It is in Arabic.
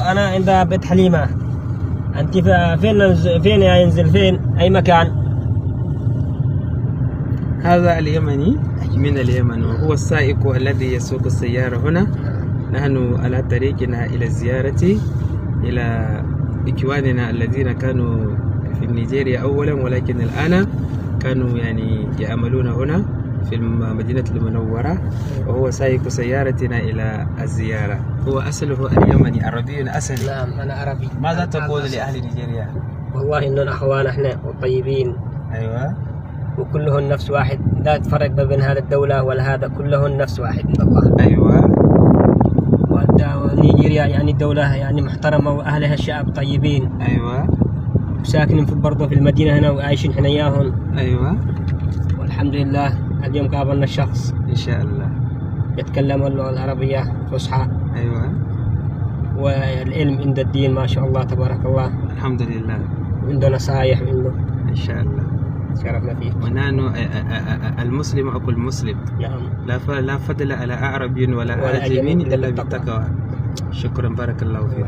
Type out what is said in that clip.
أنا عند بيت حليمة. أنت فين ينزل فين؟ أي مكان؟ هذا اليمني من اليمن، وهو السائق الذي يسوق السيارة هنا. نحن على طريقنا إلى الزيارة إلى إخواننا الذين كانوا في نيجيريا أولا، ولكن الآن كانوا يعني يعملون هنا في المدينة المنورة، وهو سائق سيارتنا إلى الزيارة. هو أصله اليمني، عربي أصلي. نعم أنا عربي. ماذا تقول لأهل نيجيريا؟ والله إننا أخوان إحنا وطيبين. أيوة. وكلهن نفس واحد، لا تفرق ما بين هذا الدولة ولا هذا، كلهن نفس واحد عند الله. أيوة. ونيجيريا يعني دولة يعني محترمة، وأهلها شعب طيبين. أيوة. وساكنين برضه في المدينة هنا وعايشين احنا إياهم. أيوة. والحمد لله اليوم قابلنا شخص إن شاء الله يتكلم اللغة العربية فصحى. أيوة. والعلم عند الدين ما شاء الله تبارك الله. الحمد لله. وعنده نصايح منه. إن شاء الله. شرفنا فيك. ونحن المسلم أخو المسلم. نعم. لا فضل على أعرب ولا أعجمي إلا بالتقوى. شكرا، بارك الله فيك.